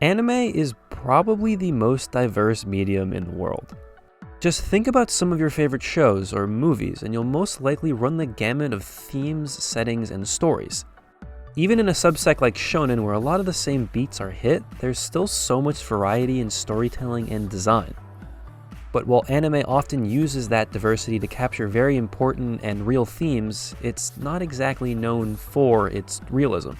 Anime is probably the most diverse medium in the world. Just think about some of your favorite shows or movies, and you'll most likely run the gamut of themes, settings, and stories. Even in a subsect like shonen, where a lot of the same beats are hit, there's still so much variety in storytelling and design. But while anime often uses that diversity to capture very important and real themes, it's not exactly known for its realism.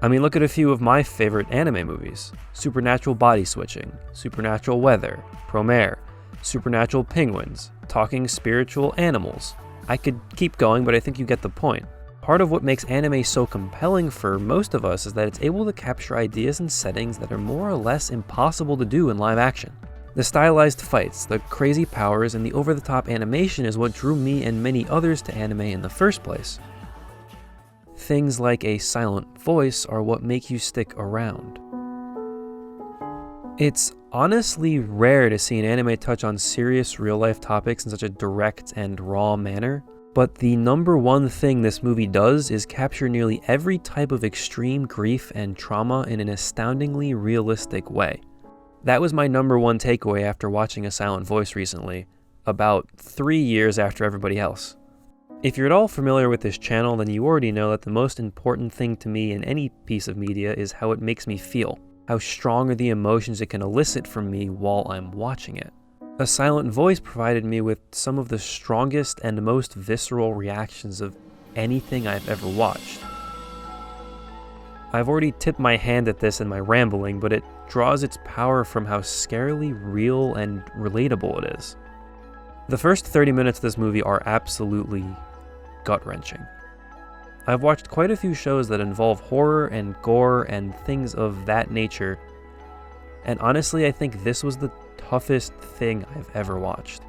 I mean, look at a few of my favorite anime movies: Supernatural Body Switching, Supernatural Weather, Promare, Supernatural Penguins, Talking Spiritual Animals. I could keep going, but I think you get the point. Part of what makes anime so compelling for most of us is that it's able to capture ideas and settings that are more or less impossible to do in live action. The stylized fights, the crazy powers, and the over-the-top animation is what drew me and many others to anime in the first place. Things like a silent voice are what make you stick around. It's honestly rare to see an anime touch on serious real-life topics in such a direct and raw manner, but the number one thing this movie does is capture nearly every type of extreme grief and trauma in an astoundingly realistic way. That was my number one takeaway after watching A Silent Voice recently, about 3 years after everybody else. If you're at all familiar with this channel, then you already know that the most important thing to me in any piece of media is how it makes me feel, how strong are the emotions it can elicit from me while I'm watching it. A Silent Voice provided me with some of the strongest and most visceral reactions of anything I've ever watched. I've already tipped my hand at this in my rambling, but it draws its power from how scarily real and relatable it is. The first 30 minutes of this movie are absolutely gut-wrenching. I've watched quite a few shows that involve horror and gore and things of that nature, and honestly I think this was the toughest thing I've ever watched.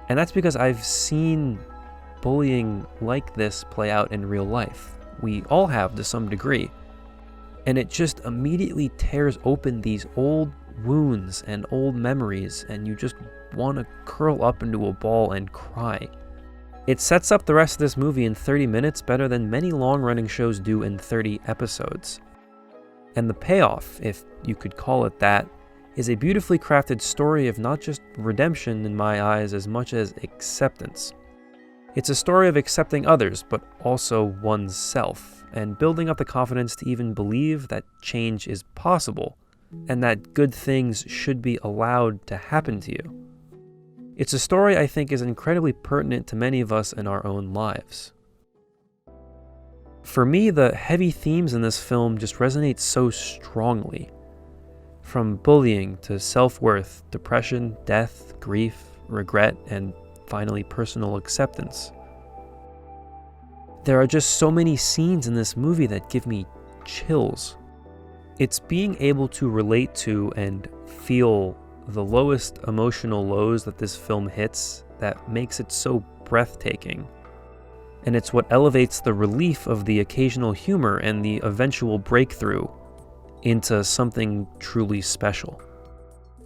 And that's because I've seen bullying like this play out in real life. We all have to some degree. And it just immediately tears open these old wounds and old memories, and you just want to curl up into a ball and cry. It sets up the rest of this movie in 30 minutes better than many long-running shows do in 30 episodes. And the payoff, if you could call it that, is a beautifully crafted story of not just redemption in my eyes as much as acceptance. It's a story of accepting others, but also oneself, and building up the confidence to even believe that change is possible, and that good things should be allowed to happen to you. It's a story I think is incredibly pertinent to many of us in our own lives. For me, the heavy themes in this film just resonate so strongly. From bullying to self-worth, depression, death, grief, regret, and finally personal acceptance. There are just so many scenes in this movie that give me chills. It's being able to relate to and feel the lowest emotional lows that this film hits that makes it so breathtaking. And it's what elevates the relief of the occasional humor and the eventual breakthrough into something truly special.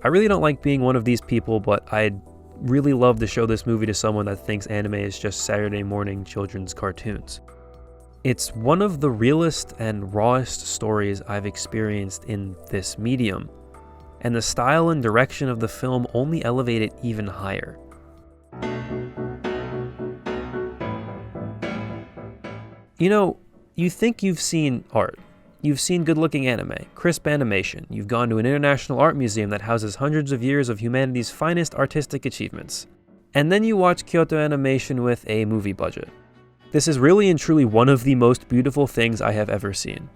I really don't like being one of these people, but I'd really love to show this movie to someone that thinks anime is just Saturday morning children's cartoons. It's one of the realest and rawest stories I've experienced in this medium, and the style and direction of the film only elevate it even higher. You know, you think you've seen art. You've seen good-looking anime, crisp animation. You've gone to an international art museum that houses hundreds of years of humanity's finest artistic achievements. And then you watch Kyoto Animation with a movie budget. This is really and truly one of the most beautiful things I have ever seen.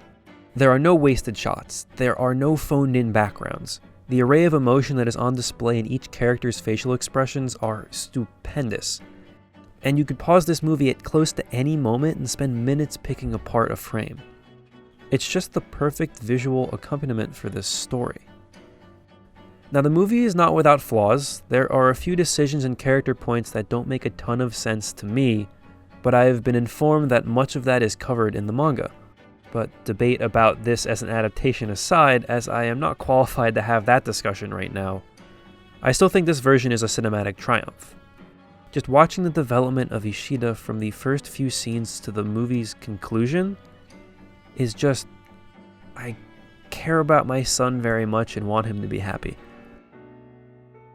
There are no wasted shots. There are no phoned-in backgrounds. The array of emotion that is on display in each character's facial expressions are stupendous. And you could pause this movie at close to any moment and spend minutes picking apart a frame. It's just the perfect visual accompaniment for this story. Now, the movie is not without flaws. There are a few decisions and character points that don't make a ton of sense to me, but I have been informed that much of that is covered in the manga. But debate about this as an adaptation aside, as I am not qualified to have that discussion right now, I still think this version is a cinematic triumph. Just watching the development of Ishida from the first few scenes to the movie's conclusion is just... I care about my son very much and want him to be happy.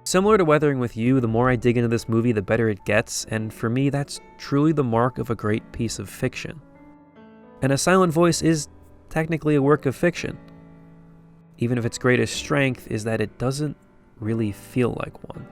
Similar to Weathering with You, the more I dig into this movie, the better it gets, and for me, that's truly the mark of a great piece of fiction. And A Silent Voice is technically a work of fiction, even if its greatest strength is that it doesn't really feel like one.